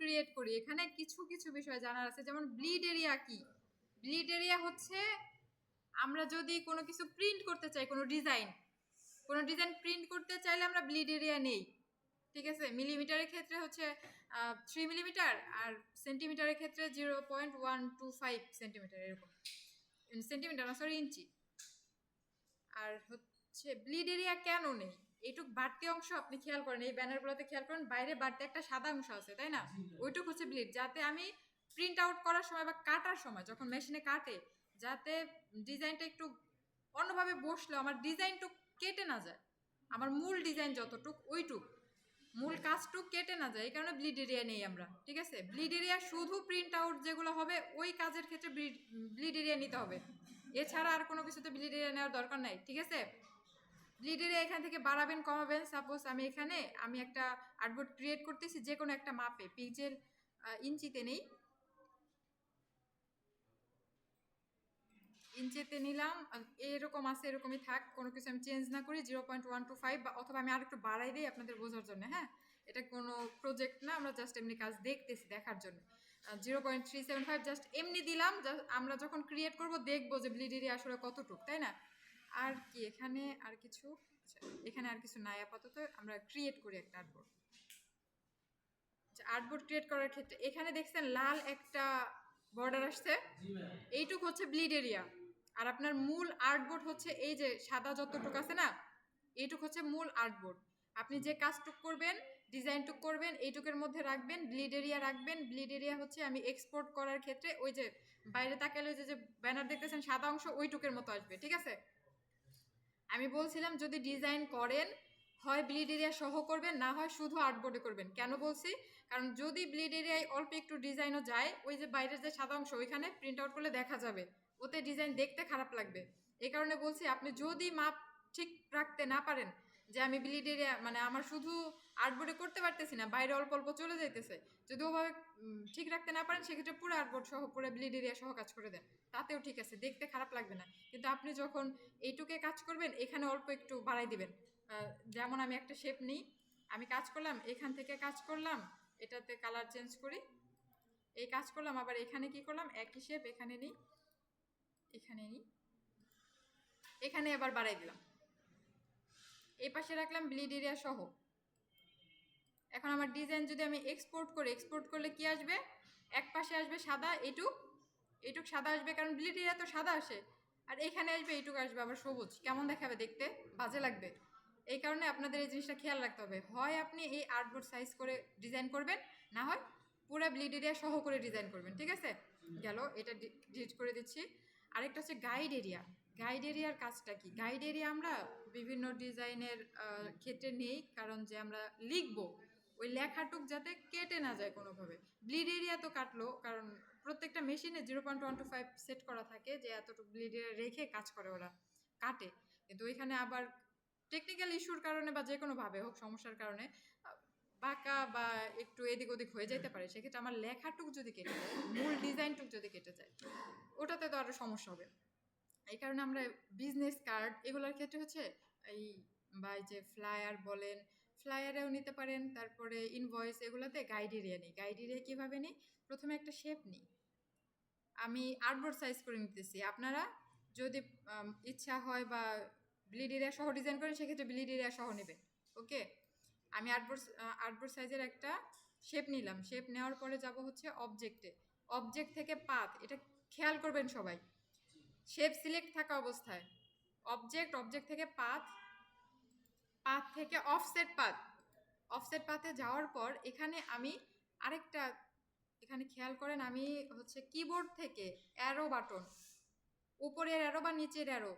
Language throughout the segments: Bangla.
ক্রিয়েট করি এখানে কিছু কিছু বিষয় জানার আছে। যেমন ব্লিড এরিয়া কি? ব্লিড এরিয়া হচ্ছে আমরা যদি কোনো কিছু প্রিন্ট করতে চাই, কোনো ডিজাইন প্রিন্ট করতে চাইলে আমরা ব্লিড এরিয়া নেই, ঠিক আছে? মিলিমিটারের ক্ষেত্রে হচ্ছে 3 মিলিমিটার, আর সেন্টিমিটারের ক্ষেত্রে 0.125 সেন্টিমিটার, এরকম। সেন্টিমিটার না, সরি, ইঞ্চি। আর হচ্ছে ব্লিড এরিয়া কেন নেই, এইটুক বাড়তি অংশ আপনি খেয়াল করেন, এই ব্যানারগুলোতে খেয়াল করেন, বাইরে বাড়তি একটা সাদা অংশ আছে, তাই না? ওইটুক হচ্ছে ব্লিড, যাতে আমি প্রিন্ট আউট করার সময় বা কাটার সময় যখন মেশিনে কাটে, যাতে ডিজাইনটা একটু অন্যভাবে বসলে আমার ডিজাইনটুক কেটে না যায়, আমার মূল ডিজাইন যতটুক ওইটুক মূল কাজটুক কেটে না যায়, এই কারণে ব্লিড এরিয়া নেই আমরা, ঠিক আছে? ব্লিড এরিয়া শুধু প্রিন্ট আউট যেগুলো হবে ওই কাজের ক্ষেত্রে ব্লিড এরিয়া নিতে হবে, এছাড়া আর কোনো কিছুতে ব্লিড এরিয়া নেওয়ার দরকার নাই, ঠিক আছে? ব্লিড এরিয়া এখান থেকে বাড়াবেন কমাবেন। সাপোজ আমি একটা আর্টবোর্ড ক্রিয়েট করতেছি যে কোনো একটা মাপে, পিক্সেল ইঞ্চিতে নেই, ইঞ্চিতে নিলাম, এরকম আছে, এরকমই থাক, কোনো কিছু আমি চেঞ্জ না করি, 0.125, বা অথবা আমি আর একটু বাড়াই দিই আপনাদের বোঝার জন্য। হ্যাঁ, এটা কোনো প্রজেক্ট না, আমরা জাস্ট এমনি কাজ দেখতেছি, দেখার জন্য। 0.375 জাস্ট এমনি দিলাম, আমরা যখন ক্রিয়েট করব দেখবো যে ব্লিড এরিয়া আসলে কতটুক, তাই না? আর কি এখানে আর কিছু, আচ্ছা এখানে আর কিছু নাই আপাতত, আমরা ক্রিয়েট করি একটা আর্টবোর্ড। আর্টবোর্ড ক্রিয়েট করার ক্ষেত্রে এখানে দেখছেন লাল একটা বর্ডার আসছে, এইটুক হচ্ছে ব্লিড এরিয়া। আর আপনার মূল আর্টবোর্ড হচ্ছে এই যে সাদা যতটুক আছে না, এইটুক হচ্ছে মূল আর্টবোর্ড। আপনি যে কাজটুক করবেন, ডিজাইনটুক করবেন, এইটুকের মধ্যে রাখবেন, ব্লিড এরিয়া রাখবেন। ব্লিড এরিয়া হচ্ছে আমি এক্সপোর্ট করার ক্ষেত্রে ওই যে বাইরে তাকালে যে ব্যানার দেখতেছেন সাদা অংশ, ওইটুকের মতো আসবে, ঠিক আছে? আমি বলছিলাম যদি ডিজাইন করেন হয় ব্লিড এরিয়া সহ করবেন, না হয় শুধু আর্টবোর্ডে করবেন। কেন বলছি? কারণ যদি ব্লিড এরিয়ায় অল্প একটু ডিজাইনও যায়, ওই যে বাইরের যে সাদা অংশ ওইখানে প্রিন্ট আউট করলে দেখা যাবে, ওতে ডিজাইন দেখতে খারাপ লাগবে। এই কারণে বলছি আপনি যদি মাপ ঠিক রাখতে না পারেন, যে আমি ব্লিড এরিয়া মানে আমার শুধু আর্টবোর্ডে করতে পারতেছি না, বাইরে অল্প অল্প চলে যাইতেছে, যদি ওভাবে ঠিক রাখতে না পারেন, সেক্ষেত্রে পুরো আর্টবোর্ড সহ পুরো ব্লিড এরিয়া সহ কাজ করে দেন, তাতেও ঠিক আছে, দেখতে খারাপ লাগবে না। কিন্তু আপনি যখন এইটুকে কাজ করবেন, এখানে অল্প একটু বাড়াই দিবেন। যেমন আমি একটা শেপ নিই, আমি কাজ করলাম, এখান থেকে কাজ করলাম, এটাতে কালার চেঞ্জ করি, এই কাজ করলাম, আবার এখানে কি করলাম, একই শেপ এখানে নিই, এখানে আবার বাড়াই দিলাম, এই পাশে রাখলাম ব্লিড এরিয়া সহ। এখন আমার ডিজাইন যদি আমি এক্সপোর্ট করলে কি আসবে? এক পাশে আসবে সাদা, এইটুক সাদা আসবে, কারণ ব্লিড এরিয়া তো সাদা আসে। আর এখানে আসবে এইটুক আসবে আবার সবুজ, কেমন দেখাবে দেখতে? বাজে লাগবে। এই কারণে আপনাদের এই জিনিসটা খেয়াল রাখতে হবে, হয় আপনি এই আর্টবোর্ড সাইজ করে ডিজাইন করবেন, না হয় পুরো ব্লিড এরিয়া সহ করে ডিজাইন করবেন, ঠিক আছে? গেল, এটা ডিলিট করে দিচ্ছি। আরেকটা হচ্ছে গাইড এরিয়া। গাইড এরিয়ার কাজটা কি? গাইড এরিয়া আমরা বিভিন্ন ডিজাইনের ক্ষেত্রে নেই, কারণ যে আমরা লিখবো ওই লেখাটুক যাতে কেটে না যায় কোনোভাবে। ব্লিড এরিয়া তো কাটলো, কারণ প্রত্যেকটা মেশিনে 0.125 সেট করা থাকে, যে এতটুকু ব্লিড এরিয়া রেখে কাজ করে ওরা, কাটে। কিন্তু ওইখানে আবার টেকনিক্যাল ইস্যুর কারণে বা যে কোনোভাবে হোক সমস্যার কারণে বাঁকা বা একটু এদিক ওদিক হয়ে যেতে পারে, সেক্ষেত্রে আমার লেখাটুক যদি কেটে যায়, মূল ডিজাইনটুক যদি কেটে যায়, ওটাতে তো আরও সমস্যা হবে। এই কারণে আমরা বিজনেস কার্ড এগুলোর ক্ষেত্রে হচ্ছে এই বা এই যে ফ্লায়ার বলেন, ফ্লায়ারেও নিতে পারেন, তারপরে ইনভয়েস, এগুলোতে গাইড এরিয়া নিই। গাইড এরিয়া কীভাবে নিই? প্রথমে একটা শেপ নিই, আমি আর্টবোর্ড সাইজ করে নিতেছি। আপনারা যদি ইচ্ছা হয় বা ব্লিড এরিয়া সহ ডিজাইন করেন, সেক্ষেত্রে ব্লিড এরিয়া সহ নেবেন, ওকে? আমি আর্টবোর্ড সাইজের একটা শেপ নিলাম, শেপ নেওয়ার পরে যাব হচ্ছে অবজেক্টে, অবজেক্ট থেকে পাথ, এটা খেয়াল করবেন সবাই, শেপ সিলেক্ট থাকা অবস্থায় অবজেক্ট থেকে পাথ থেকে অফসেট পাথে যাওয়ার পর এখানে আমি আরেকটা, এখানে খেয়াল করেন, আমি হচ্ছে কিবোর্ড থেকে অ্যারো বাটন, উপরের অ্যারো বা নিচের অ্যারো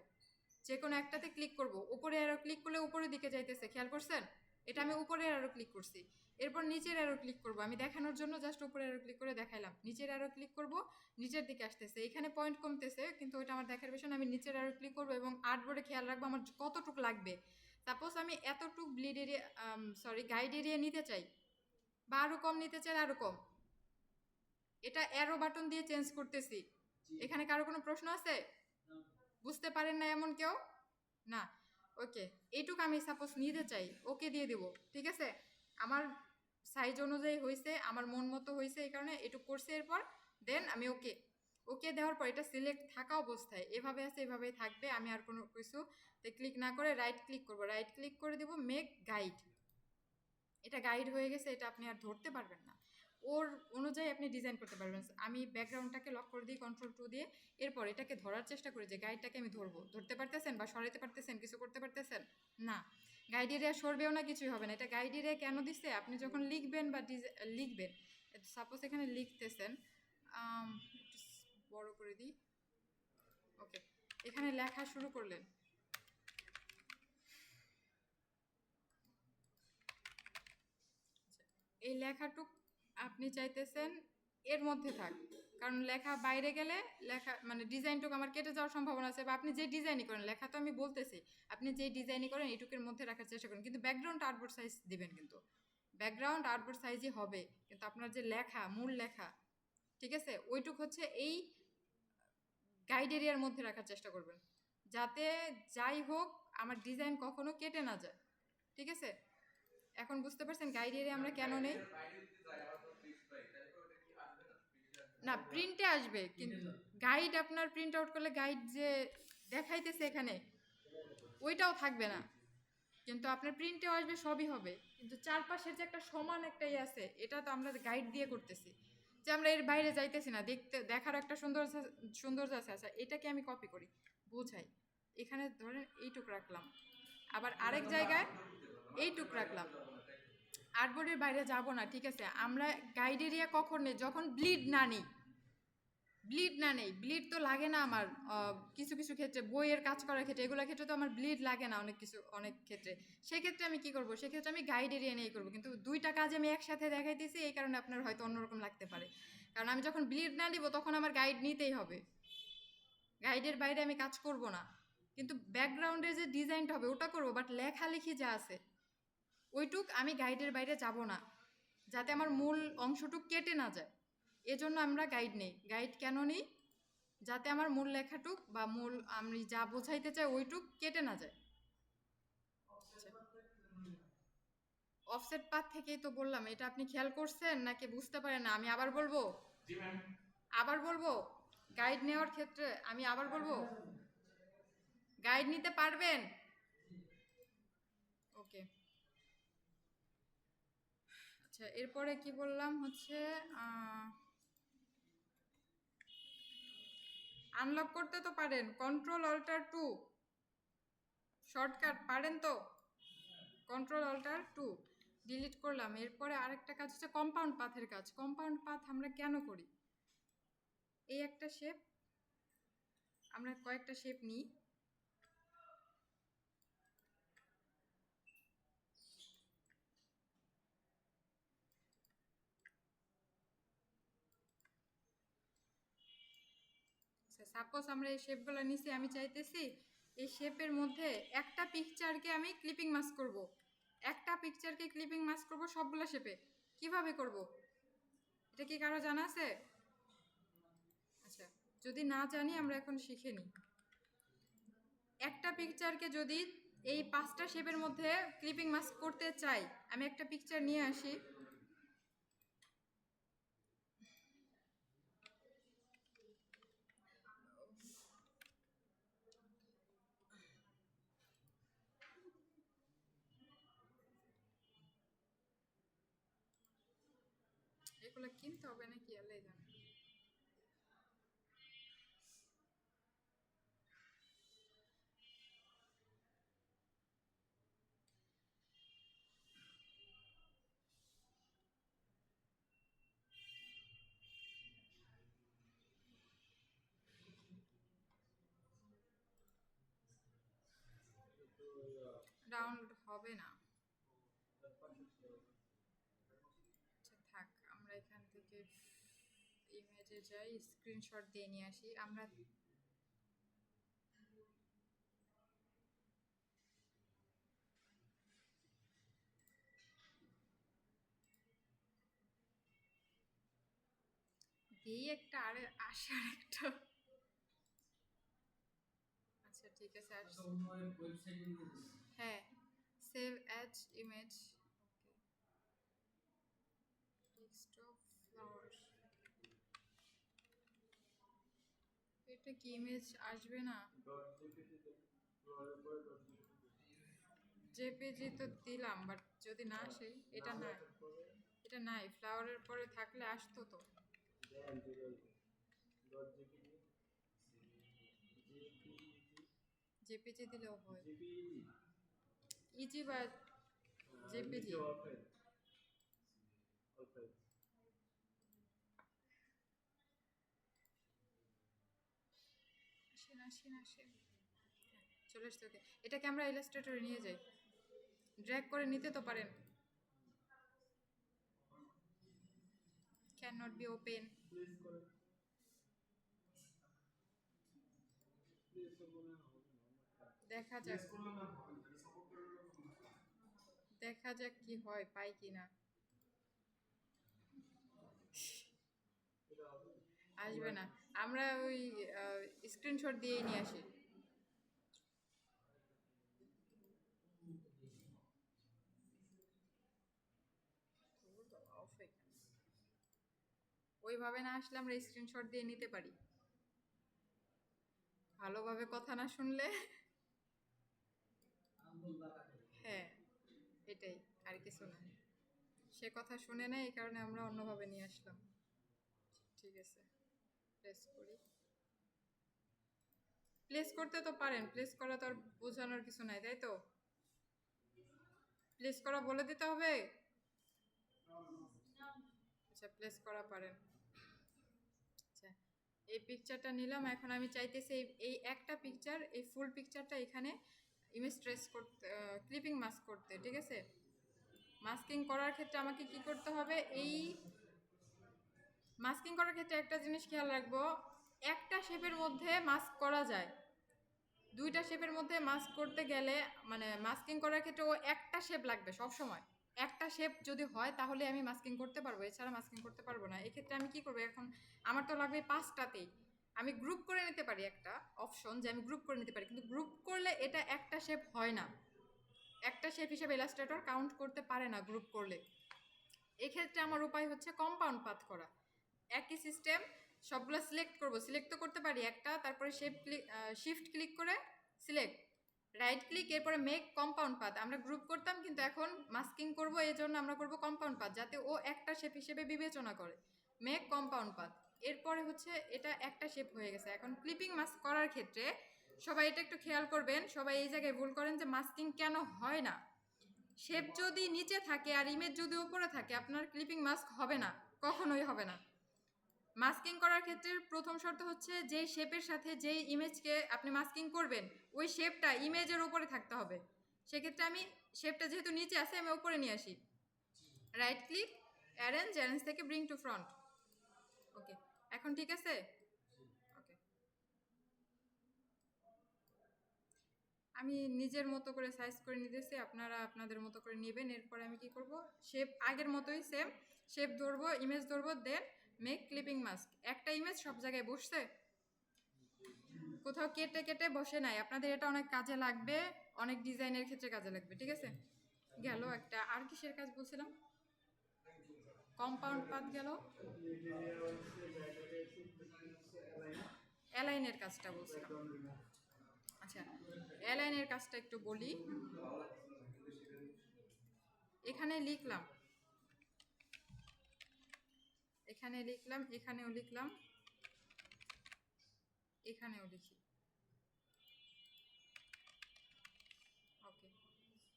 যে কোনো একটাতে ক্লিক করব, উপরে অ্যারো ক্লিক করলে উপরের দিকে যাইতেছে, খেয়াল করছেন? এটা আমি উপরের অ্যারো ক্লিক করছি। এরপর নিচের অ্যারো ক্লিক করব, আমি দেখানোর জন্য জাস্ট উপরে অ্যারো ক্লিক করে দেখাইলাম, নিচের অ্যারো ক্লিক করব, নিচের দিকে আসতেছে, এখানে পয়েন্ট কমতেছে, কিন্তু ওইটা আমার দেখার বিষয় না, আমি নিচের অ্যারো ক্লিক করব এবং আর্টবোর্ডে খেয়াল রাখবো আমার কতটুক লাগবে। সাপোজ আমি এতটুক ব্লিড এরিয়া গাইড এরিয়া নিতে চাই, বা আরও কম নিতে চাই, আরও কম, এটা অ্যারো বাটন দিয়ে চেঞ্জ করতেছি। এখানে কারো কোনো প্রশ্ন আছে? বুঝতে পারেন না এমন কেউ? না, ওকে, এইটুকু আমি সাপোজ নিতে চাই, ওকে দিয়ে দেব, ঠিক আছে? আমার সাইজ অনুযায়ী হয়েছে, আমার মন মতো হয়েছে, এই কারণে এটুকু করছে। এরপর দেন আমি ওকে ওকে দেওয়ার পর এটা সিলেক্ট থাকা অবস্থায় এভাবে আছে, এভাবেই থাকবে। আমি আর কোনো কিছুতে ক্লিক না করে রাইট ক্লিক করব, রাইট ক্লিক করে দেব মেক গাইড। এটা গাইড হয়ে গেছে, এটা আপনি আর ধরতে পারবেন না, ওর অনুযায়ী আপনি ডিজাইন করতে পারবেন। আমি ব্যাকগ্রাউন্ডটাকে লক করে দিই Ctrl+2 দিয়ে। এরপর এটাকে ধরার চেষ্টা করি যে গাইডটাকে আমি ধরবো, ধরতে পারতেছেন বা সরাইতে পারতেছেন, কিছু করতে পারতেছেন না। গাইড এরিয়া সরবেও না, কিছুই হবে না। এটা গাইড এরিয়া কেন দিচ্ছে, আপনি যখন লিখবেন বা লিখবেন, সাপোজ এখানে লিখতেছেন, একটু বড় করে দিই, ওকে, এখানে লেখা শুরু করলেন, এই লেখাটুক আপনি চাইতেছেন এর মধ্যে থাক, কারণ লেখা বাইরে গেলে লেখা মানে ডিজাইনটুকু আমার কেটে যাওয়ার সম্ভাবনা আছে। বা আপনি যে ডিজাইনই করেন, লেখা তো আমি বলতেছি, আপনি যে ডিজাইনই করেন এইটুকের মধ্যে রাখার চেষ্টা করেন, কিন্তু ব্যাকগ্রাউন্ড আর্টবোর্ড সাইজ দিবেন, কিন্তু ব্যাকগ্রাউন্ড আর্টবোর্ড সাইজই হবে, কিন্তু আপনার যে লেখা, মূল লেখা, ঠিক আছে, ওইটুক হচ্ছে এই গাইড এরিয়ার মধ্যে রাখার চেষ্টা করবেন, যাতে যাই হোক আমার ডিজাইন কখনো কেটে না যায়। ঠিক আছে, এখন বুঝতে পারছেন গাইড এরিয়া আমরা কেন নেই? না, প্রিন্টে আসবে, কিন্তু গাইড আপনার প্রিন্ট আউট করলে গাইড যে দেখাইতেছে এখানে ওইটাও থাকবে না, কিন্তু আপনার প্রিন্টেও আসবে, সবই হবে, কিন্তু চারপাশের যে একটা সমান একটাই আছে, এটা তো আমরা গাইড দিয়ে করতেছি, যে আমরা এর বাইরে যাইতেছি না, দেখতে দেখার একটা সৌন্দর্য আছে। আচ্ছা, এটাকে আমি কপি করি, বোঝাই, এখানে ধরেন এইটুক রাখলাম, আবার আরেক জায়গায় এইটুক রাখলাম, আর্টবোর্ডের বাইরে যাব না। ঠিক আছে, আমরা গাইড এরিয়া কখন নেই, যখন ব্লিড না নেই, ব্লিড তো লাগে না আমার কিছু কিছু ক্ষেত্রে, বইয়ের কাজ করার ক্ষেত্রে, এগুলোর ক্ষেত্রে তো আমার ব্লিড লাগে না অনেক ক্ষেত্রে। সেক্ষেত্রে আমি কি করব, সেক্ষেত্রে আমি গাইড এরিয়া নিয়ে করবো, কিন্তু দুইটা কাজ আমি একসাথে দেখাইতেছি, এই কারণে আপনার হয়তো অন্যরকম লাগতে পারে, কারণ আমি যখন ব্লিড না দিব তখন আমার গাইড নিতেই হবে, গাইডের বাইরে আমি কাজ করব না। কিন্তু ব্যাকগ্রাউন্ডের যে ডিজাইনটা হবে ওটা করবো, বাট লেখালেখি যা আছে ওইটুক আমি গাইডের বাইরে যাব না, যাতে আমার মূল অংশটুক কেটে না যায়। এজন্য আমরা গাইড নেই। গাইড কেন নেই? যাতে আমার মূল লেখাটুক বা মূল আমি যা বোঝাইতে চাই ওইটুক কেটে না যায়। অফসেট পাথ থেকেই তো বললাম, এটা আপনি খেয়াল করছেন নাকি বুঝতে পারেন না? আমি আবার বলবো, আবার বলবো, গাইড নেওয়ার ক্ষেত্রে আমি আবার বলবো, গাইড নিতে পারবেন? ওকে, আচ্ছা, এরপরে কি বললাম হচ্ছে আনলক করতে তো পারেন, Ctrl+Alt+2 শর্টকাট পারেন তো, Ctrl+Alt+2 ডিলিট করলাম। এরপরে আরেকটা কাজ হচ্ছে কম্পাউন্ড পাথের কাজ। কম্পাউন্ড পাথ আমরা কেন করি? এই একটা শেপ, আমরা কয়েকটা শেপ নিই, সাপোজ আমরা এই শেপগুলো নিছি, আমি চাইতেছি এই শেপের মধ্যে একটা পিকচারকে আমি ক্লিপিং মাস্ক করব, একটা পিকচারকে ক্লিপিং মাস্ক করব সবগুলো শেপে। কিভাবে করব এটা কি কারো জানা আছে? আচ্ছা, যদি না জানি আমরা এখন শিখে নিই। একটা পিকচারকে যদি এই 5টা শেপের মধ্যে ক্লিপিং মাস্ক করতে চাই, আমি একটা পিকচার নিয়ে আসি, এগুলো কিনতে হবে নাকি আল্লাহ জানে। ডাউনলোড হবে না, আচ্ছা থাক, আমরা এখান থেকে ইমেজে যাই, স্ক্রিনশট দিয়ে নিয়ে আসি আমরা। দিই একটা, আরে আসে আরেকটা। আচ্ছা ঠিক আছে, হ্যাঁ, সেভ অ্যাজ ইমেজ, ওকে, একটা কি ইমেজ আসবে না? জেপিজি তো দিলাম, বাট যদি না আসে, এটা নাই, এটা নাই, ফ্লাওয়ারের পরে থাকলে আসতো তো। জেপিজি দিলেও হয়, ইজি বা জেপিজি। আসেন আসেন আসেন, চলে আসতে ওকে। এটাকে আমরা ইলাস্ট্রেটরে নিয়ে যাই, ড্র্যাগ করে নিতে তো পারেন। Can not be open. দেখা যাক, দেখা যাক কি হয়, পাই কিনা। আসবে না, আমরা ওই স্ক্রিনশট দিয়েই নিয়ে আসি। ওইভাবে না আসলে আমরা স্ক্রিনশট দিয়ে নিতে পারি, ভালোভাবে কথা না শুনলে। হ্যাঁ, এটাই, আর কিছু না। সে কথা শুনে নেয়, এই কারণে আমরা অন্যভাবে নিয়ে আসলাম। ঠিক আছে, প্লেস করি। প্লেস করতে তো পারেন, প্লেস করা তো আর বোঝানোর কিছু নাই, তাই তো? প্লেস করা বলে দিতে হবে। আচ্ছা, প্লেস করা পারেন। আচ্ছা, এই পিকচারটা নিলাম, এখন আমি চাইতেছি এই একটা পিকচার, এই ফুল পিকচারটা এখানে ইমেজ ট্রেস করতে, ক্লিপিং মাস্ক করতে। ঠিক আছে, মাস্কিং করার ক্ষেত্রে আমাকে কি করতে হবে? এই মাস্কিং করার ক্ষেত্রে একটা জিনিস খেয়াল রাখবো, একটা শেপের মধ্যে মাস্ক করা যায়, দুইটা শেপের মধ্যে মাস্ক করতে গেলে, মানে মাস্কিং করার ক্ষেত্রে ও একটা শেপ লাগবে সব সময়। একটা শেপ যদি হয় তাহলে আমি মাস্কিং করতে পারবো, এছাড়া মাস্কিং করতে পারবো না। এক্ষেত্রে আমি কি করবো? এখন আমার তো লাগবে পাঁচটাতেই। আমি গ্রুপ করে নিতে পারি, একটা অপশন যে আমি গ্রুপ করে নিতে পারি, কিন্তু গ্রুপ করলে এটা একটা শেপ হয় না, একটা শেপ হিসেবে ইলাস্ট্রেটর কাউন্ট করতে পারে না গ্রুপ করলে। এক্ষেত্রে আমার উপায় হচ্ছে কম্পাউন্ড পাথ করা। একই সিস্টেম, সবগুলো সিলেক্ট করব, সিলেক্ট তো করতে পারি একটা, তারপরে শিফট ক্লিক করে সিলেক্ট, রাইট ক্লিক, এরপরে মেক কম্পাউন্ড পাথ। আমরা গ্রুপ করতাম, কিন্তু এখন মাস্কিং করব, এই জন্য আমরা করব কম্পাউন্ড পাথ, যাতে ও একটা শেপ হিসেবে বিবেচনা করে। মেক কম্পাউন্ড পাথ, এরপরে হচ্ছে এটা একটা শেপ হয়ে গেছে। এখন ক্লিপিং মাস্ক করার ক্ষেত্রে সবাই এটা একটু খেয়াল করবেন, সবাই এই জায়গায় ভুল করেন যে মাস্কিং কেন হয় না। শেপ যদি নিচে থাকে আর ইমেজ যদি উপরে থাকে, আপনার ক্লিপিং মাস্ক হবে না, কখনোই হবে না। মাস্কিং করার ক্ষেত্রে প্রথম শর্ত হচ্ছে, যেই শেপের সাথে যেই ইমেজকে আপনি মাস্কিং করবেন, ওই শেপটা ইমেজের উপরে থাকতে হবে। সেক্ষেত্রে আমি শেপটা যেহেতু নিচে আছে, আমি উপরে নিয়ে আসি, রাইট ক্লিক, অ্যারেঞ্জ, অ্যারেঞ্জ থেকে ব্রিং টু ফ্রন্ট। ওকে, এখন ঠিক আছে। ওকে, আমি নিজের মতো করে সাইজ করে নিতেছি, আপনারা আপনাদের মতো করে নেবেন। এরপরে আমি কি করব? শেপ আগের মতোই সেম, শেপ ধরবো, ইমেজ ধরবো, দেন মেক ক্লিপিং মাস্ক। একটা ইমেজ সব জায়গায় বসছে, কোথাও কেটে কেটে বসে নাই। আপনাদের এটা অনেক কাজে লাগবে, অনেক ডিজাইনের ক্ষেত্রে কাজে লাগবে। ঠিক আছে, গেল একটা। আর কিসের কাজ বলছিলাম? কম্পাউন্ড পাত গেল, অ্যালাইনের কাজটা বলছিলাম। আচ্ছা, অ্যালাইনের কাজটা একটু বলি। এখানে লিখলাম, এখানে লিখলাম, এখানেও লিখলাম, এখানেও লিখি। ওকে,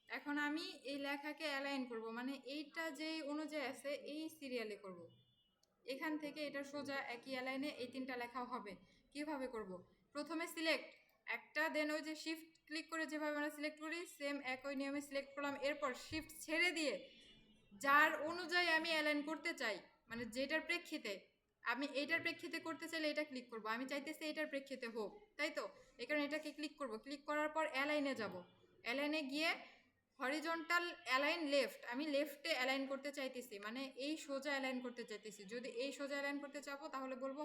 এখন আমি এই লেখাকে অ্যালাইন করব, মানে এইটা যে অনুযায়ী আছে এই সিরিয়ালে করব। এখান থেকে এটা সোজা একই অ্যালাইনে এই তিনটা লেখাও হবে। কিভাবে করব? প্রথমে সিলেক্ট একটা, দেন ওই যে শিফট ক্লিক করে যেভাবে আমরা সিলেক্ট করি, সেম একই নিয়মে সিলেক্ট করলাম। এরপর শিফট ছেড়ে দিয়ে যার অনুযায়ী আমি অ্যালাইন করতে চাই, মানে যেটার প্রেক্ষিতে আমি এইটার প্রেক্ষিতে করতে চাইলে এটা ক্লিক করব। আমি চাইতেছি এটার প্রেক্ষিতে হোক, তাই তো? এই কারণে এটাকে ক্লিক করব। ক্লিক করার পর অ্যালাইনে যাব, অ্যালাইনে গিয়ে হরিজন্টাল অ্যালাইন লেফট, আমি লেফটে অ্যালাইন করতে চাইতেছি, মানে এই সোজা অ্যালাইন করতে চাইতেছি। যদি এই সোজা অ্যালাইন করতে চাবো তাহলে বলবো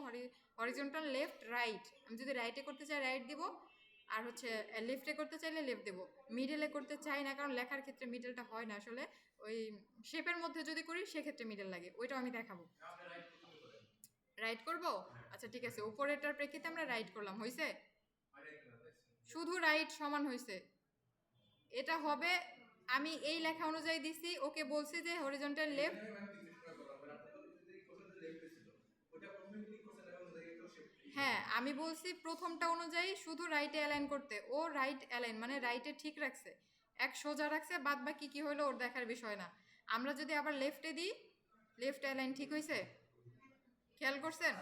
হরিজন্টাল লেফট রাইট। আমি যদি রাইটে করতে চাই রাইট দিব, আর হচ্ছে লেফটে করতে চাইলে লেফট দেবো। মিডলে করতে চাই না, কারণ লেখার ক্ষেত্রে মিডলটা হয় না আসলে। ওই শেপের মধ্যে যদি করি সেক্ষেত্রে মিডল লাগে, ওইটাও আমি দেখাবো। রাইট করব। আচ্ছা ঠিক আছে, উপরেরটার প্রেক্ষিতে আমরা রাইট করলাম, হয়েছে? শুধু রাইট সমান হয়েছে, এটা হবে। আমি এই লেখা অনুযায়ী দিছি, ওকে বলছি যে হরিজন্টাল লেফট। হ্যাঁ, আমি বলছি প্রথমটা অনুযায়ী শুধু রাইটে অ্যালাইন করতে, ও রাইট অ্যালাইন মানে রাইটে ঠিক রাখছে, এক সোজা রাখছে, বাদ বাকি কি হলো ওর দেখার বিষয় না। আমরা যদি আবার লেফটে দিই, লেফট অ্যালাইন ঠিক হয়েছে, খেয়াল করছেন?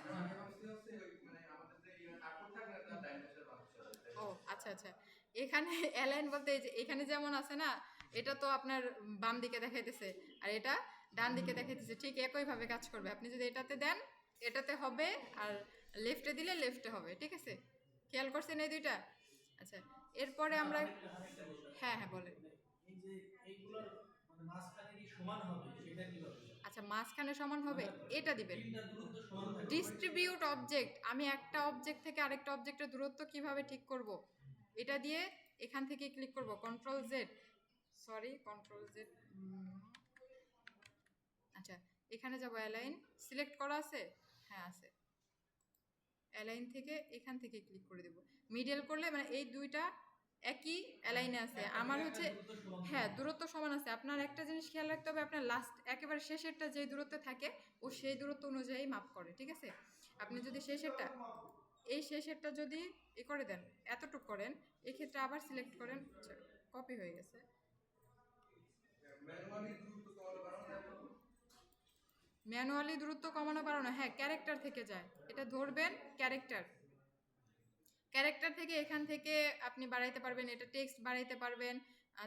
ও আচ্ছা আচ্ছা, এখানে অ্যালাইন বলতে এই যে এখানে যেমন আছে না, এটা তো আপনার বাম দিকে দেখাইতেছে, আর এটা ডান দিকে দেখাইতেছে, ঠিক একইভাবে কাজ করবে। আপনি যদি এটাতে দেন এটাতে হবে, আর লেফটে দিলে লেফটে হবে, ঠিক আছে? খেয়াল করছেন এই দুইটা? আচ্ছা, এরপরে আমরা আরেকটা আরেকটা বিষয়, হ্যাঁ হ্যাঁ বলেন। মানে এই যে এইগুলোর মানে মাঝখানে কি সমান হবে সেটা কিভাবে জানবো? আচ্ছা, মাঝখানে সমান হবে, মানে এটা দিবেন। তিনটা দূরত্ব সমান থাকবে। ডিস্ট্রিবিউট অবজেক্ট, আমি একটা অবজেক্ট থেকে আরেকটা অবজেক্টের দূরত্ব কিভাবে ঠিক করব, এটা দিয়ে এখান থেকে ক্লিক করব, control Z, sorry control Z. আচ্ছা, এখানে যাব, অ্যালাইন সিলেক্ট করা আছে, হ্যাঁ আছে। অ্যালাইন থেকে এখান থেকে ক্লিক করে দেব, মিডল করলে মানে এই দুইটা একই অ্যালাইনে আছে আমার হচ্ছে। হ্যাঁ, দূরত্ব সমান আছে। আপনার একটা জিনিস খেয়াল রাখতে হবে, আপনার লাস্ট একেবারে শেষেরটা যে দূরত্বে থাকে ও সেই দূরত্ব অনুযায়ী মাপ করে, ঠিক আছে? আপনি যদি শেষেরটা, এই শেষেরটা যদি এ করে দেন, এতটুক করেন, এক্ষেত্রে আবার সিলেক্ট করেন, কপি হয়ে গেছে। ম্যানুয়ালি দূরত্ব কমানো বাড়ানো, হ্যাঁ ক্যারেক্টার থেকে যায়, এটা ধরবেন ক্যারেক্টার, ক্যারেক্টার থেকে এখান থেকে আপনি বাড়াইতে পারবেন, এটা টেক্সট বাড়াইতে পারবেন।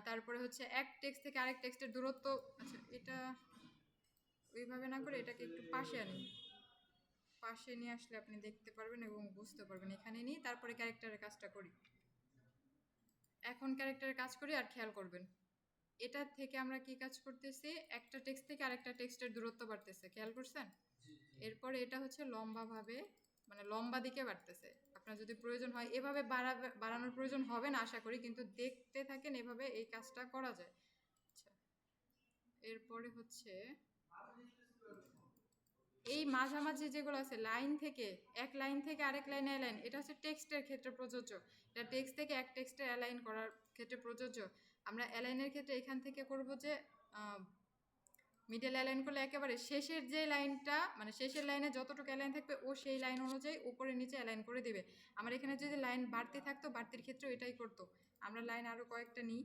তারপরে হচ্ছে এক টেক্সট থেকে আরেক টেক্সটের দূরত্ব। আচ্ছা, এটা ওইভাবে না করে এটাকে একটু পাশে আনি, পাশে নিয়ে আসলে আপনি দেখতে পারবেন এবং বুঝতে পারবেন। এখানে নিয়ে তারপরে ক্যারেক্টারের কাজটা করি, এখন ক্যারেক্টারের কাজ করি আর খেয়াল করবেন এটা থেকে আমরা কি কাজ করতেছি, একটা টেক্সট থেকে আরেকটা টেক্সটের দূরত্ব বাড়তেছে, খেয়াল করছেন? এরপরে এটা হচ্ছে লম্বাভাবে, মানে লম্বা দিকে বাড়তেছে। আপনার যদি প্রয়োজন হয় এভাবে বাড়ানোর প্রয়োজন হবে না আশা করি, কিন্তু দেখতে থাকেন এভাবে এই কাজটা করা যায়। আচ্ছা, এরপরে হচ্ছে এই মাঝামাঝি যেগুলো আছে লাইন থেকে, এক লাইন থেকে আরেক লাইনে অ্যালাইন, এটা হচ্ছে টেক্সটের ক্ষেত্রে প্রযোজ্য, এটা টেক্সট থেকে এক টেক্সটে অ্যালাইন করার ক্ষেত্রে প্রযোজ্য। আমরা অ্যালাইনের ক্ষেত্রে এখান থেকে করব যে মিডল অ্যালাইন করলে একেবারে শেষের যে লাইনটা, মানে শেষের লাইনে যতটুকু অ্যালাইন থাকবে ও সেই লাইন অনুযায়ী উপরে নিচে অ্যালাইন করে দিবে। আমার এখানে যদি লাইন বাড়তে থাকতো, বাড়তির ক্ষেত্রেও এটাই করতো। আমরা লাইন আরও কয়েকটা নিই।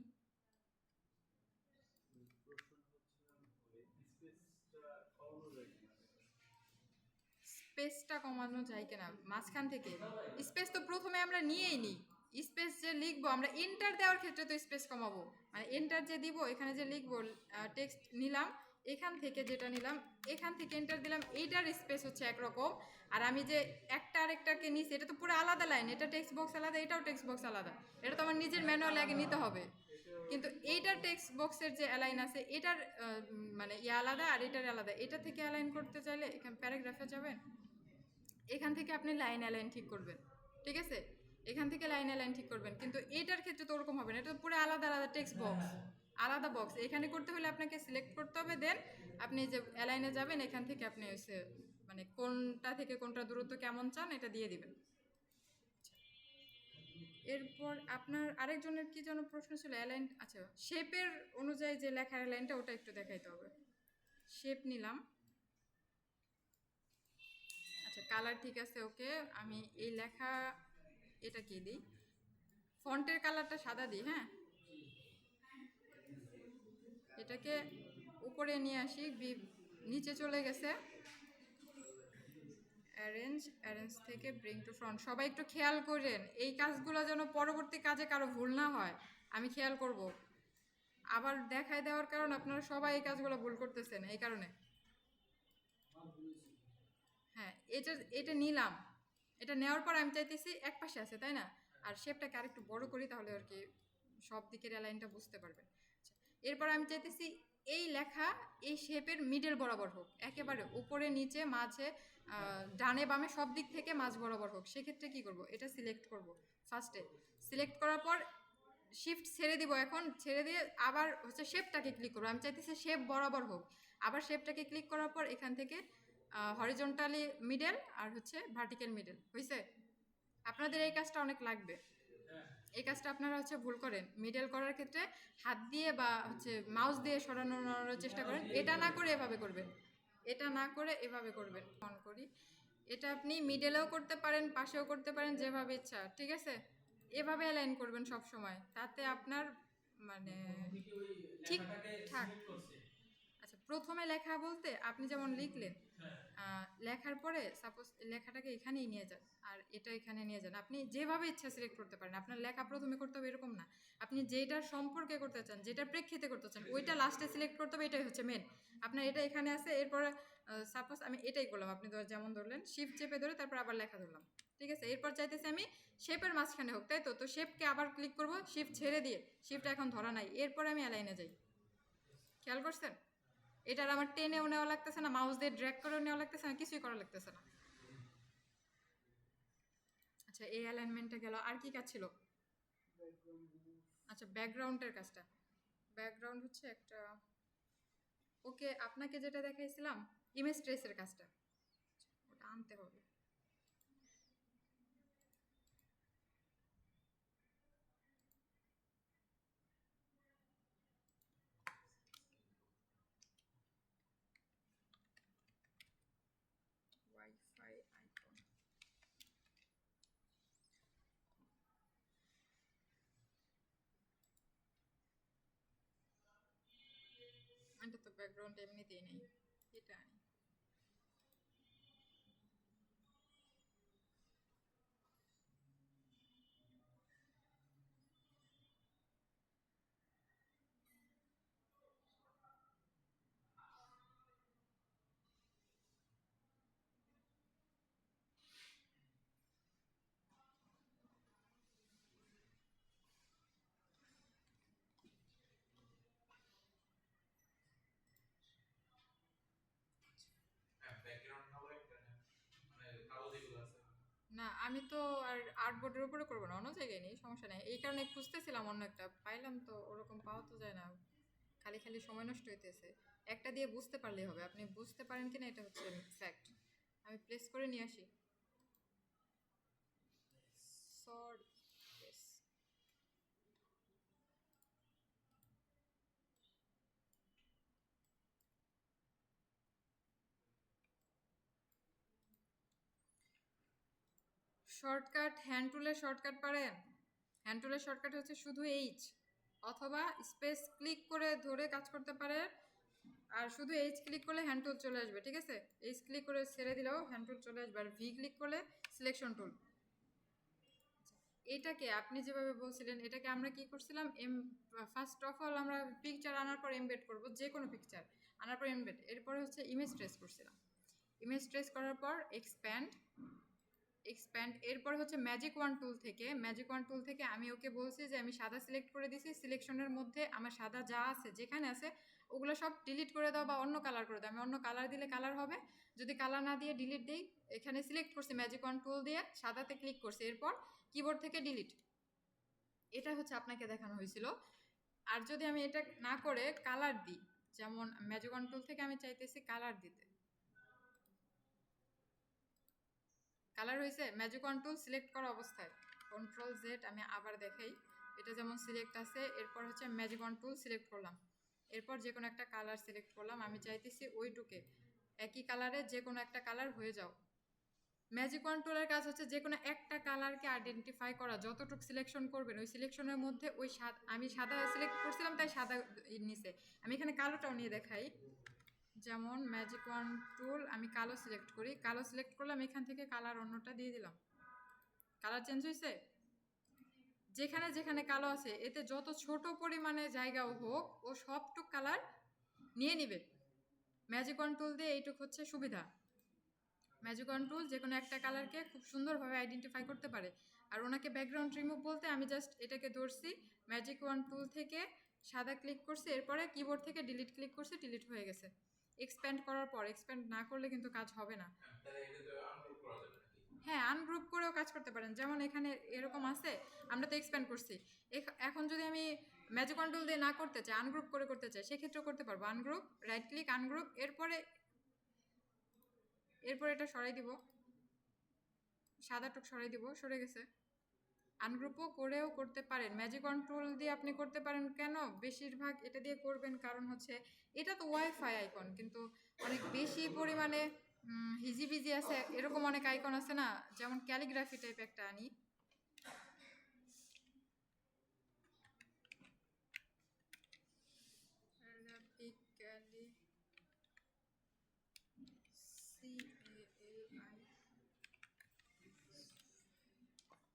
স্পেসটা কমানো যায় কিনা মাঝখান থেকে, স্পেস তো প্রথমে আমরা নিয়েই নিই, স্পেস যে লিখবো আমরা এন্টার দেওয়ার ক্ষেত্রে তো স্পেস কমাবো, মানে এন্টার যে দিব এখানে যে লিখবো, টেক্সট নিলাম এখান থেকে, যেটা নিলাম এখান থেকে এন্টার দিলাম, এইটার স্পেস হচ্ছে একরকম। আর আমি যে একটা আরেকটাকে নিছি এটা তো পুরো আলাদা লাইন, এটা টেক্সট বক্স আলাদা, এটাও টেক্সট বক্স আলাদা, এটা তো আমার নিজের ম্যানুয়ালে আগে নিতে হবে। কিন্তু এইটার টেক্সট বক্সের যে অ্যালাইন আছে এটার মানে ইয়ে আলাদা, আর এটার আলাদা। এটা থেকে অ্যালাইন করতে চাইলে এখানে প্যারাগ্রাফে যাবেন, এখান থেকে আপনি লাইন অ্যালাইন ঠিক করবেন, ঠিক আছে? এখান থেকে লাইন অ্যালাইন ঠিক করবেন, কিন্তু এটার ক্ষেত্রে তো ওরকম হবে না, এটা তো পুরো আলাদা আলাদা টেক্সট বক্স, আলাদা বক্স। এখানে করতে হলে আপনাকে সিলেক্ট করতে হবে, দেন আপনি যে অ্যালাইনে যাবেন এখান থেকে আপনি হচ্ছে মানে কোনটা থেকে কোনটা দূরত্ব কেমন চান এটা দিয়ে দিবেন। এরপর আপনার আরেকজনের কি যেন প্রশ্ন ছিল, অ্যালাইন, আচ্ছা শেপের অনুযায়ী যে লেখার অ্যালাইনটা ওটা একটু দেখাইতে হবে। শেপ নিলাম, আচ্ছা কালার ঠিক আছে, ওকে। আমি এই লেখা এটা কি দিই, ফন্টের কালারটা সাদা দিই, হ্যাঁ। এটাকে উপরে নিয়ে আসি, নিচে চলে গেছে, অ্যারেঞ্জ, অ্যারেঞ্জ থেকে ব্রিং টু ফ্রন্ট। সবাই একটু খেয়াল করেন এই কাজগুলো যেন পরবর্তী কাজে কারো ভুল না হয়, আমি খেয়াল করব। আবার দেখায় দেওয়ার কারণ আপনারা সবাই এই কাজগুলো ভুল করতেছেন এই কারণে। হ্যাঁ, এটা এটা নিলাম, এটা নেওয়ার পর আমি চাইতেছি এক পাশে আছে তাই না, আর শেপটাকে আরেকটু বড় করি তাহলে আর কি সব দিকের অ্যালাইনটা বুঝতে পারবেন। আচ্ছা, এরপর আমি চাইতেছি এই লেখা এই শেপের মিডল বরাবর হোক, একেবারে উপরে নিচে মাঝে ডানে বামে সব দিক থেকে মাঝ বরাবর হোক। সেক্ষেত্রে কি করব, এটা সিলেক্ট করব ফার্স্টে, সিলেক্ট করার পর শিফট ছেড়ে দিব, এখন ছেড়ে দিয়ে আবার হচ্ছে শেপটাকে ক্লিক করবো, আমি চাইতেছি শেপ বরাবর হোক। আবার শেপটাকে ক্লিক করার পর এখান থেকে হরিজন্টালি মিডল আর হচ্ছে ভার্টিক্যাল মিডল। হয়েছে? আপনাদের এই কাজটা অনেক লাগবে। হ্যাঁ এই কাজটা আপনারা হচ্ছে ভুল করেন। মিডল করার ক্ষেত্রে হাত দিয়ে বা হচ্ছে মাউস দিয়ে সরানোর চেষ্টা করেন। এটা না করে এভাবে করবেন, এটা না করে এভাবে করবেন। অন করি, এটা আপনি মিডলেও করতে পারেন, পাশেও করতে পারেন, যেভাবে ইচ্ছা, ঠিক আছে? এভাবে অ্যালাইন করবেন সব সময়, তাতে আপনার মানে প্রথমে কি ওই লেখাটাকে ঠিকঠাক। সিলেক্ট করছে? আচ্ছা, প্রথমে লেখা বলতে আপনি যেমন লিখলেন, হ্যাঁ লেখার পরে সাপোজ লেখাটাকে এখানেই নিয়ে যান আর এটা এখানে নিয়ে যান, আপনি যেভাবে ইচ্ছা সিলেক্ট করতে পারেন। আপনার লেখা প্রথমে করতে হবে এরকম না, আপনি যেটার সম্পর্কে করতে চান, যেটার প্রেক্ষিতে করতে চান, ওইটা লাস্টে সিলেক্ট করতে হবে। এটাই হচ্ছে মেন। আপনার এটা এখানে আছে, এরপরে সাপোজ আমি এটাই করলাম, আপনি যেমন ধরলেন শিফট চেপে ধরে তারপর আবার লেখা ধরলাম, ঠিক আছে? এরপর চাইতেছি আমি শেপের মাঝখানে হোক, তাই তো? তো শেপকে আবার ক্লিক করব, শিফট ছেড়ে দিয়ে, শিফট এখন ধরা নাই, এরপরে আমি অ্যালাইনে যাই। খেয়াল করছেন? এটার আমার টেনেও নেওয়া লাগতেছে না, মাউস দিয়ে ড্র্যাগ করেও নেওয়া লাগতেছে না, কিছুই করা লাগতেছে না। আচ্ছা, এই অ্যালাইনমেন্টটা গেল। আর কি কাজ ছিল? আচ্ছা, ব্যাকগ্রাউন্ডের কাজটা। ব্যাকগ্রাউন্ড হচ্ছে একটা, ওকে, আপনাকে যেটা দেখাইছিলাম ইমেজ ট্রেসের কাজটা, ওটা আনতে হবে। ওয়াইফাই আইকন, এটা তো ব্যাকগ্রাউন্ড এমনিতেই নেই, এটা আনি। হ্যাঁ ব্যাকগ্রাউন্ড না বলে মানে কালো যেগুলো আছে। না, আমি তো আর আর্টবোর্ডের উপরে করবো না, অন্য জায়গায় নেই, সমস্যা নেই। এই কারণে খুঁজতেছিলাম অন্য একটা, পাইলাম তো, ওরকম পাওয়া তো যায় না, খালি খালি সময় নষ্ট হইতেছে। একটা দিয়ে বুঝতে পারলেই হবে, আপনি বুঝতে পারেন কিনা এটা হচ্ছে ফ্যাক্ট। আমি প্লেস করে নিয়ে আসি। Sorry, place. শর্টকাট, হ্যান্ড টুলের শর্টকাট পারেন? হ্যান্ড টুলের শর্টকাট হচ্ছে শুধু এইচ, অথবা স্পেস ক্লিক করে ধরে কাজ করতে পারেন। আর শুধু এইচ ক্লিক করলে হ্যান্ড টুল চলে আসবে, ঠিক আছে? এইচ ক্লিক করে ছেড়ে দিলেও হ্যান্ড টুল চলে আসবে, আর ভি ক্লিক করলে সিলেকশন টুল। এটাকে আপনি যেভাবে বলছিলেন, এটাকে আমরা কি করছিলাম, ফার্স্ট অফ অল আমরা পিকচার আনার পর এমবেড করব, যে কোনো পিকচার আনার পর এমবেড, এরপরে হচ্ছে ইমেজ ট্রেস করছিলাম। ইমেজ ট্রেস করার পর এক্সপ্যান্ড, এক্সপ্যান্ড, এরপর হচ্ছে ম্যাজিক ওয়ান টুল থেকে, ম্যাজিক ওয়ান টুল থেকে আমি ওকে বলছি যে আমি সাদা সিলেক্ট করে দিছি, সিলেকশনের মধ্যে আমার সাদা যা আছে, যেখানে আছে ওগুলো সব ডিলিট করে দাও বা অন্য কালার করে দাও। আমি অন্য কালার দিলে কালার হবে, যদি কালার না দিয়ে ডিলিট দিই, এখানে সিলেক্ট করছি ম্যাজিক ওয়ান টুল দিয়ে, সাদাতে ক্লিক করছি, এরপর কিবোর্ড থেকে ডিলিট। এটা হচ্ছে আপনাকে দেখানো হয়েছিল। আর যদি আমি এটা না করে কালার দিই, যেমন ম্যাজিক ওয়ান টুল থেকে আমি চাইতেছি কালার দিতে, কালার হয়েছে ম্যাজিক ওয়ান টুল সিলেক্ট করা অবস্থায়, কন্ট্রোল জেড, আমি আবার দেখাই, এটা যেমন সিলেক্ট আছে, এরপর হচ্ছে ম্যাজিক ওয়ান টুল সিলেক্ট করলাম, এরপর যে কোনো একটা কালার সিলেক্ট করলাম, আমি চাইতেছি ওইটুকে একই কালারে যে কোনো একটা কালার হয়ে যাও। ম্যাজিক ওয়ান টুলের কাজ হচ্ছে যে কোনো একটা কালারকে আইডেন্টিফাই করা, যতটুকু সিলেকশন করবেন ওই সিলেকশনের মধ্যে ওই আমি সাদা সিলেক্ট করছিলাম তাই সাদা নিচে, আমি এখানে কালোটাও নিয়ে দেখাই। যেমন ম্যাজিক ওয়ান টুল, আমি কালো সিলেক্ট করি, কালো সিলেক্ট করলাম, এখান থেকে কালার অন্যটা দিয়ে দিলাম, কালার চেঞ্জ হয়েছে। যেখানে যেখানে কালো আছে এতে যত ছোট পরিমাণে জায়গাও হোক ও সবটুক কালার নিয়ে নিবে। ম্যাজিক ওয়ান টুল দিয়ে এইটুক হচ্ছে সুবিধা। ম্যাজিক ওয়ান টুল যে কোনো একটা কালারকে খুব সুন্দরভাবে আইডেন্টিফাই করতে পারে। আর ওনাকে ব্যাকগ্রাউন্ড রিমুভ বলতে আমি জাস্ট এটাকে ধরছি, ম্যাজিক ওয়ান টুল থেকে সাদা ক্লিক করছি, এরপরে কিবোর্ড থেকে ডিলিট ক্লিক করছি, ডিলিট হয়ে গেছে। এক্সপ্যান্ড করার পর, এক্সপ্যান্ড না করলে কিন্তু কাজ হবে না। তাহলে এটা তো আনগ্রুপ করা যাবে নাকি? হ্যাঁ, আনগ্রুপ করেও কাজ করতে পারেন, যেমন এখানে এরকম আছে, আমরা তো এক্সপ্যান্ড করছি। এখন যদি আমি ম্যাজিক ওয়ান টুল দিয়ে না করতে চাই, আনগ্রুপ করে করতে চাই, সেক্ষেত্রেও করতে পারবো। আনগ্রুপ, রাইট ক্লিক, আনগ্রুপ, এরপরে এরপর এটা সরাই দিব, সাদা টুক সরাই দিব, সরে গেছে। আনগ্রুপও করেও করতে পারেন, ম্যাজিক কন্ট্রোল দিয়ে আপনি করতে পারেন। কেন বেশিরভাগ এটা দিয়ে করবেন, কারণ হচ্ছে এটা তো ওয়াইফাই আইকন, কিন্তু অনেক বেশি পরিমাণে হিজিবিজি আছে, এরকম অনেক আইকন আছে না, যেমন ক্যালিগ্রাফি টাইপ একটা আনি।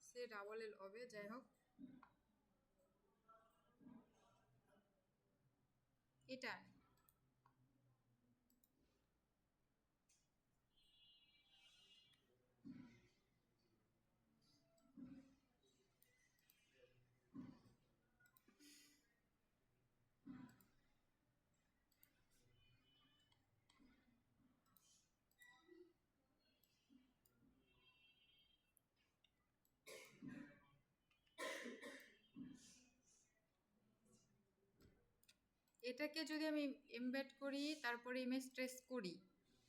সে ডাবল এল হবে, যাই হোক এটা আনি। এটাকে যদি আমি এমবেড করি, তারপরে ইমেজ ট্রেস করি,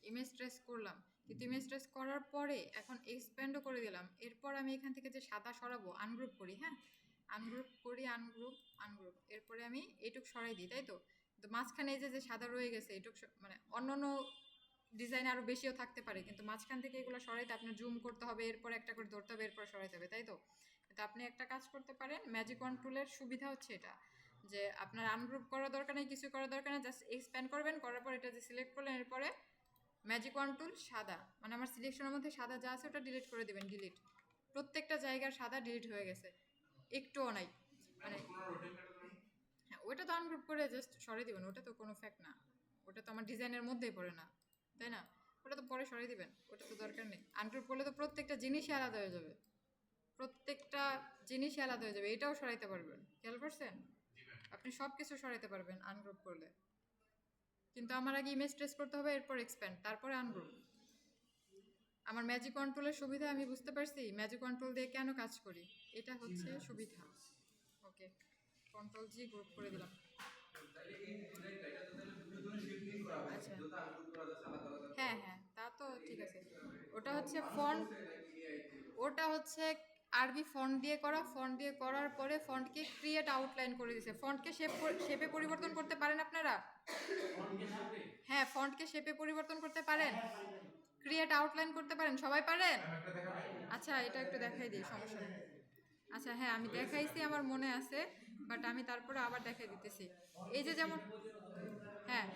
ইমেজ ট্রেস করলাম, কিন্তু ইমেজ ট্রেস করার পরে এখন এক্সপ্যান্ডও করে দিলাম, এরপর আমি এখান থেকে যে সাদা সরাবো, আনগ্রুপ করি, হ্যাঁ আনগ্রুপ করি, আনগ্রুপ আনগ্রুপ, এরপরে আমি এইটুক সরাই দিই, তাই তো। তো মাঝখানে এই যে সাদা রয়ে গেছে এইটুক, মানে অন্য অন্য ডিজাইন আরও বেশিও থাকতে পারে, কিন্তু মাঝখান থেকে এগুলো সরাইতে আপনার জুম করতে হবে, এরপর একটা করে ধরতে হবে, এরপর সরাইতে হবে, তাই তো। তো আপনি একটা কাজ করতে পারেন, ম্যাজিক কন্ট্রোলের সুবিধা হচ্ছে এটা, যে আপনার আনগ্রুপ করার দরকার নেই, কিছু করার দরকার নেই, জাস্ট এক্সপ্যান্ড করবেন, করার পর এটা যে সিলেক্ট করলেন, এরপরে ম্যাজিক কন্ট্রোল সাদা, মানে আমার সিলেকশনের মধ্যে সাদা যা আছে ওটা ডিলিট করে দিবেন, ডিলিট, প্রত্যেকটা জায়গার সাদা ডিলিট হয়ে গেছে, একটুও নাই, মানে হ্যাঁ ওটা তো আনগ্রুপ করে জাস্ট সরিয়ে দিবেন, ওটা তো কোনো ফ্যাক্ট না, ওটা তো আমার ডিজাইনের মধ্যেই পড়ে না, তাই না, ওটা তো পরে সরিয়ে দিবেন, ওটা তো দরকার নেই। আনগ্রুপ করলে তো প্রত্যেকটা জিনিসই আলাদা হয়ে যাবে, প্রত্যেকটা জিনিসই আলাদা হয়ে যাবে, এটাও সরাইতে পারবেন, খেয়াল করছেন, আপনি সব কিছু সরাইতে পারবেন আনগ্রুপ করলে, কিন্তু আমার আগে ইমেজ ট্রেস করতে হবে, এরপর এক্সপ্যান্ড, তারপরে আনগ্রুপ। আমার ম্যাজিক কন্ট্রোলের সুবিধা আমি বুঝতে পারছি, ম্যাজিক কন্ট্রোল দিয়ে কেন কাজ করি, এটা হচ্ছে সুবিধা। ওকে, কন্ট্রোল জি গ্রুপ করে দিলাম। আচ্ছা হ্যাঁ হ্যাঁ, তা তো ঠিক আছে, ওটা হচ্ছে ফন্ট, ওটা হচ্ছে আরবি ফন্ট দিয়ে করা, ফন্ট দিয়ে করার পরে ফন্টকে ক্রিয়েট আউটলাইন করে দিয়েছে, ফন্টকে শেপে পরিবর্তন করতে পারেন আপনারা, হ্যাঁ ফন্টকে শেপে পরিবর্তন করতে পারেন, ক্রিয়েট আউটলাইন করতে পারেন, সবাই পারেন। আচ্ছা এটা একটু দেখাই দিই, সমস্যা নেই। আচ্ছা হ্যাঁ আমি দেখাইছি, আমার মনে আছে, বাট আমি তারপরে আবার দেখাই দিতেছি। এই যে যেমন হ্যাঁ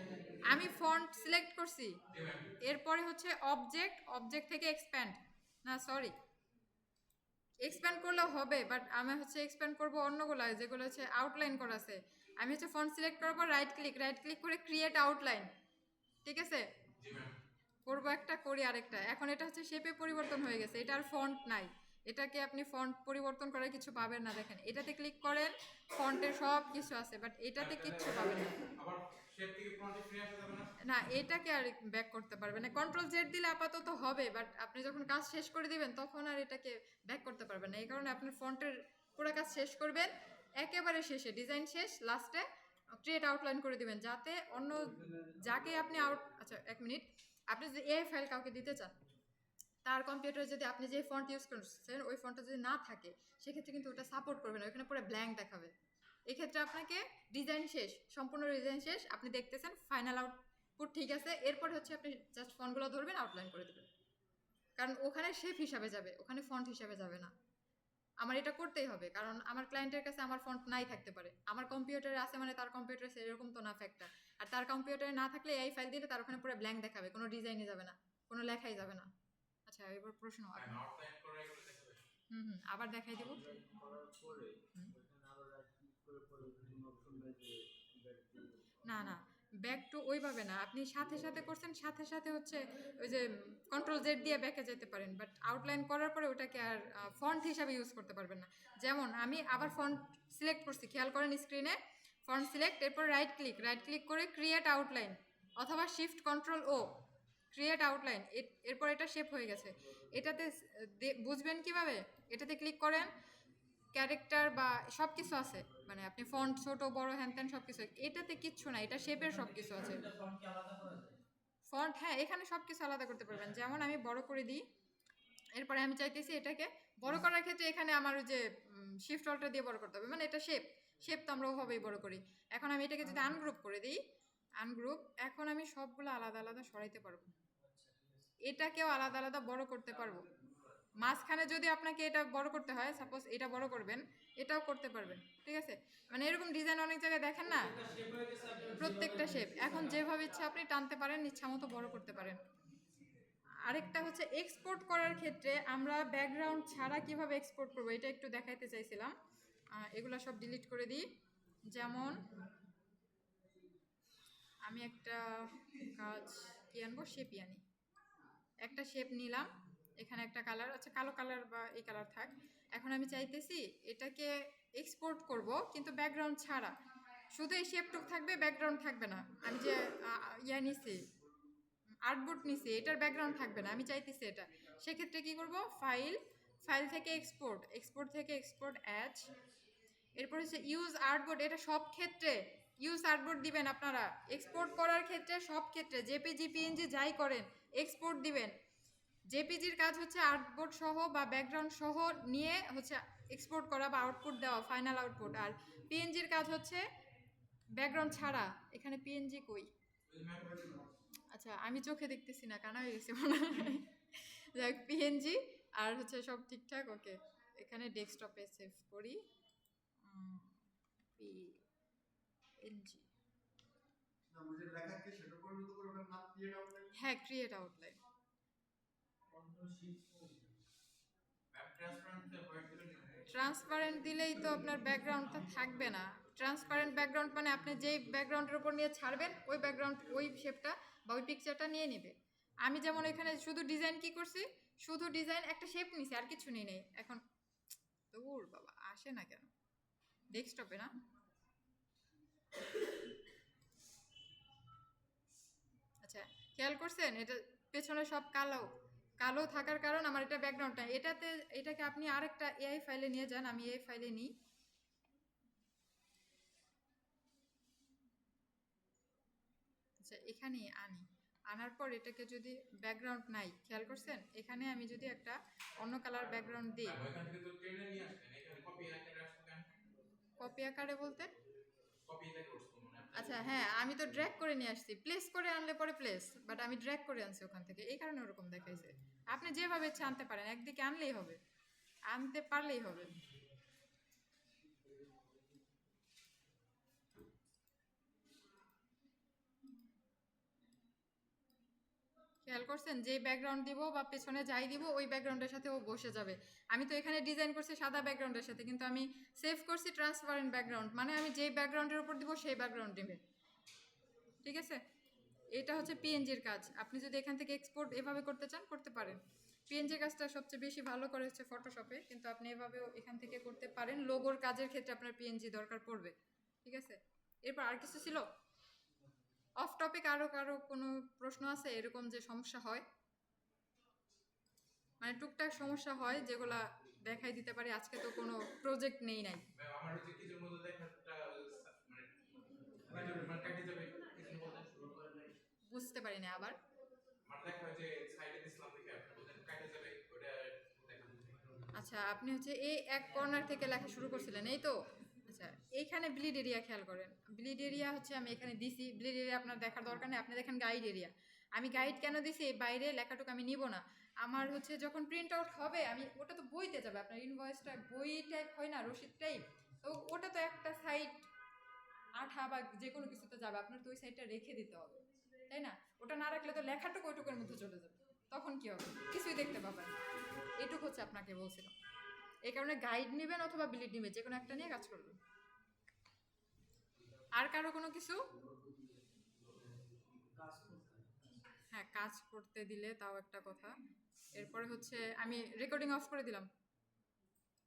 আমি ফন্ট সিলেক্ট করছি, এরপরে হচ্ছে অবজেক্ট, অবজেক্ট থেকে এক্সপ্যান্ড, না সরি এক্সপ্যান্ড করলেও হবে, বাট আমি হচ্ছে এক্সপ্যান্ড করবো অন্যগুলো যেগুলো হচ্ছে আউটলাইন করা আছে। আমি হচ্ছে ফন্ট সিলেক্ট করার পর রাইট ক্লিক করে ক্রিয়েট আউটলাইন, ঠিক আছে, করবো একটা, করি আরেকটা, এখন এটা হচ্ছে শেপে পরিবর্তন হয়ে গেছে, এটা আর ফন্ট নাই, এটাকে আপনি ফন্ট পরিবর্তন করার কিছু পাবেন না, দেখেন এটাতে ক্লিক করেন, ফন্টের সব কিছু আছে, বাট এটাতে কিচ্ছু পাবেন না। আবার শেপ থেকে ফ্রন্টে ফিরে আসা যাবে না? না এটাকে আর ব্যাক করতে পারবেন না, কন্ট্রোল জেড দিলে আপাতত হবে, বাট আপনি যখন কাজ শেষ করে দিবেন তখন আর এটাকে ব্যাক করতে পারবেন না, এই কারণে আপনার ফন্টের পুরো কাজ শেষ করবেন, একেবারে শেষে ডিজাইন শেষ, লাস্টে ক্রিয়েট আউটলাইন করে দিবেন, যাতে অন্য যাকে আপনি আচ্ছা এক মিনিট, আপনি যদি এই ফাইল কাউকে দিতে চান, তার কম্পিউটারে যদি আপনি যে ফন্ট ইউজ করছেন ওই ফন্টটা যদি না থাকে, সেক্ষেত্রে কিন্তু ওটা সাপোর্ট করবে না, ওইখানে পুরো ব্ল্যাঙ্ক দেখাবে, এক্ষেত্রে আপনাকে ডিজাইন শেষ, সম্পূর্ণ ডিজাইন শেষ, আপনি দেখতেছেন ফাইনাল আউটপুট ঠিক আছে, এরপরে হচ্ছে আপনি জাস্ট ফন্টগুলো ধরবেন, আউটলাইন করে দেবেন, কারণ ওখানে শেপ হিসাবে যাবে, ওখানে ফন্ট হিসাবে যাবে না। আমার এটা করতেই হবে, কারণ আমার ক্লায়েন্টের কাছে আমার ফন্ট নাই থাকতে পারে, আমার কম্পিউটারে আছে মানে তার কম্পিউটারে সেরকম তো না ফ্যাক্টর, আর তার কম্পিউটারে না থাকলে এই ফাইল দিলে তার ওখানে পুরো ব্ল্যাঙ্ক দেখাবে, কোনো ডিজাইনই যাবে না, কোনো লেখাই যাবে না। আচ্ছা এবার প্রশ্ন আউটলাইন করে এগুলো দেখাবে। আবার দেখাই দেবো। না না ব্যাক টু ওইভাবে না, আপনি সাথে সাথে করছেন, সাথে সাথে হচ্ছে ওই যে কন্ট্রোল জেড দিয়ে ব্যাকে যেতে পারেন, বাট আউটলাইন করার পরে ওটাকে আর ফন্ট হিসাবে ইউজ করতে পারবেন না। যেমন আমি আবার ফন্ট সিলেক্ট করছি, খেয়াল করেন স্ক্রিনে, ফন্ট সিলেক্ট, এরপর রাইট ক্লিক করে ক্রিয়েট আউটলাইন, অথবা শিফট কন্ট্রোল ও ক্রিয়েট আউটলাইন, এরপর এটা শেপ হয়ে গেছে। এটাতে বুঝবেন কিভাবে, এটাতে ক্লিক করেন, ক্যারেক্টার বা সব কিছু আছে, মানে আপনি ফন্ট ছোট বড় হ্যান ত্যান সব কিছু, এটাতে কিচ্ছু না, এটা শেপের সব কিছু আছে। ফন্ট কি আলাদা করা যায়? ফন্ট, হ্যাঁ এখানে সব কিছু আলাদা করতে পারবেন। যেমন আমি বড় করে দিই, এরপরে আমি চাইতেছি এটাকে বড় করার ক্ষেত্রে এখানে আমার ওই যে শিফট অল্টার দিয়ে বড় করতে হবে, মানে এটা শেপ তো আমরা ওভাবেই বড় করি। এখন আমি এটাকে যদি আনগ্রুপ করে দিই, আনগ্রুপ, এখন আমি সবগুলো আলাদা আলাদা সরাইতে পারবো, এটাকেও আলাদা আলাদা বড় করতে পারবো। মাঝখানে যদি আপনাকে এটা বড় করতে হয়, সাপোজ এটা বড় করবেন, এটাও করতে পারবেন, ঠিক আছে? মানে এরকম ডিজাইন অনেক জায়গায় দেখেন না, শেপ হয়ে গেছে আপনি প্রত্যেকটা শেপ এখন যেভাবে ইচ্ছা আপনি টানতে পারেন, ইচ্ছা মতো বড় করতে পারেন। আরেকটা হচ্ছে এক্সপোর্ট করার ক্ষেত্রে আমরা ব্যাকগ্রাউন্ড ছাড়া কিভাবে এক্সপোর্ট করবো এটা একটু দেখাইতে চাইছিলাম। এগুলা সব ডিলিট করে দিই। যেমন আমি একটা কাজ কি আনবো, শেপই আনি, একটা শেপ নিলাম, এখানে একটা কালার, আচ্ছা কালো কালার বা এই কালার থাক। এখন আমি চাইতেছি এটাকে এক্সপোর্ট করব কিন্তু ব্যাকগ্রাউন্ড ছাড়া, শুধু এই শেপটুক থাকবে, ব্যাকগ্রাউন্ড থাকবে না। আমি যে ইয়া নিছি, আর্টবোর্ড নিছি, এটার ব্যাকগ্রাউন্ড থাকবে না, আমি চাইতেছি এটা। সেক্ষেত্রে কি করব, ফাইল থেকে এক্সপোর্ট থেকে এক্সপোর্ট অ্যাজ, এরপর হচ্ছে ইউজ আর্টবোর্ড। এটা সব ক্ষেত্রে ইউজ আর্টবোর্ড দিবেন আপনারা, এক্সপোর্ট করার ক্ষেত্রে সব ক্ষেত্রে জেপিজি পিএনজি যাই করেন এক্সপোর্ট দিবেন। জেপিজির কাজ হচ্ছে আর্টবোর্ড সহ বা ব্যাকগ্রাউন্ড সহ নিয়ে হচ্ছে এক্সপোর্ট করা বা আউটপুট দেওয়া, ফাইনাল আউটপুট। আর পিএনজির কাজ হচ্ছে ব্যাকগ্রাউন্ড ছাড়া। এখানে পিএনজি কই, আচ্ছা আমি চোখে দেখতেছি না, কানা হয়ে গেছে মনে হয়। যাক পিএনজি আর হচ্ছে সব ঠিকঠাক, ওকে। এখানে ডেস্কটপে সেভ করি পিএনজি, হ্যাঁ ক্রিয়েট আউটলাইন। কন্ট্রোল শিফট ও ম্যাপ ট্রান্সপারেন্ট হোয়াইট দিলে ট্রান্সপারেন্ট দিলেই তো আপনার ব্যাকগ্রাউন্ডটা থাকবে না। ট্রান্সপারেন্ট ব্যাকগ্রাউন্ড মানে আপনি যেই ব্যাকগ্রাউন্ডের উপর নিয়ে ছাড়বেন ওই ব্যাকগ্রাউন্ড ওই শেপটা বা ওই পিকচারটা নিয়ে নেবে। আমি যেমন এখানে শুধু ডিজাইন কি করছি, শুধু ডিজাইন একটা শেপ নিছি, আর কিছু নেই নেই। এখন দূর বাবা আসে না কেন, ডেস্কটপে না। আচ্ছা খেয়াল করছেন এটা পেছনে সব কালো কালো থাকার কারণ আমার এটা ব্যাকগ্রাউন্ডটা, এটাকে আপনি আরেকটা এআই ফাইলে নিয়ে যান, আমি এই ফাইলে নিই। আচ্ছা এখানে আনি, আনার পর এটাকে যদি ব্যাকগ্রাউন্ড নাই, খেয়াল করছেন এখানে আমি যদি একটা অন্য কালার ব্যাকগ্রাউন্ড দিই, ওইখান থেকে তো টেনে নিয়ে আসবেন, এখানে কপি আকারে আসবে কেন? কপি আকারে বলতে, কপি এটা করছো মনে হয়। আচ্ছা হ্যাঁ আমি তো ড্র্যাগ করে নিয়ে আসছি, প্লেস করে আনলে পরে প্লেস, বাট আমি ড্র্যাগ করে আনছি ওখান থেকে, এই কারণে ওরকম দেখাইছে। আপনি যেভাবে ইচ্ছা আনতে পারেন, একদিকে আনলেই হবে, আনতে পারলেই হবে। খেয়াল করছেন যে ব্যাকগ্রাউন্ড দিব বা পেছনে যাই দিব ওই ব্যাকগ্রাউন্ডের সাথে ও বসে যাবে। আমি তো এখানে ডিজাইন করছি সাদা ব্যাকগ্রাউন্ডের সাথে, কিন্তু আমি সেভ করছি ট্রান্সপারেন্ট ব্যাকগ্রাউন্ড, মানে আমি যেই ব্যাকগ্রাউন্ডের উপর দিব সেই ব্যাকগ্রাউন্ড নেবে, ঠিক আছে? এটা হচ্ছে পিএনজির কাজ। আপনি যদি এখান থেকে এক্সপোর্ট এভাবে করতে চান করতে পারেন। পিএনজি কাজটা সবচেয়ে বেশি ভালো করে হচ্ছে ফটোশপে, কিন্তু আপনি এভাবেও এখান থেকে করতে পারেন। লোগোর কাজের ক্ষেত্রে আপনার পিএনজি দরকার পড়বে, ঠিক আছে? এরপর আর কিছু ছিল অফ টপিক, আরও কারো কোনো প্রশ্ন আছে এরকম যে সমস্যা হয়, মানে টুকটাক সমস্যা হয় যেগুলা দেখাই দিতে পারি। আজকে তো কোনো প্রজেক্ট নেই নাই, আমার হচ্ছে কিছুর মধ্যে দেখাটা মানে মানে কেটে যাবে কিছু বলতে শুরু করে নাই। বুঝতে পারি না আবার। আমার দেখা হয় যে সাইডে দিছিলাম দেখে আপনি বলতেন কেটে যাবে, ওটা দেখা আচ্ছা আপনি হচ্ছে এই এক কর্নার থেকে লেখা শুরু করছিলেন, এই তো? আচ্ছা এইখানে ব্লিড এরিয়া খেয়াল করেন, ব্লিড এরিয়া হচ্ছে আমি এখানে দিছি, ব্লিড এরিয়া আপনার দেখার দরকার নেই, আপনি দেখেন গাইড এরিয়া। আমি গাইড কেন দিছি, বাইরে লেখাটুকু আমি নিব না, আমার হচ্ছে যখন প্রিন্ট আউট হবে আমি ওটা তো বইতে যাবে, আপনার ইনভয়েসটা বই টাইপ হয় না, রসিদ টাইপ, তো ওটা তো একটা সাইড আঠা বা যে কোনো কিছুতে যাবে, আপনার তো ওই সাইডটা রেখে দিতে হবে, তাই না? ওটা না রাখলে তো লেখাটুকু ওইটুকুর মধ্যে চলে যাবে, তখন কি হবে, কিছুই দেখতে পাবেন না। এটুকু হচ্ছে আপনাকে বলছিলাম। এই কারণে গাইড নেবেন অথবা বিলিড নেবেন, যে কোনো একটা নিয়ে কাজ করবেন। আর কারো কোনো কিছু? কাজ করতে হ্যাঁ কাজ করতে দিলে তাও একটা কথা। এরপরে হচ্ছে আমি রেকর্ডিং অফ করে দিলাম।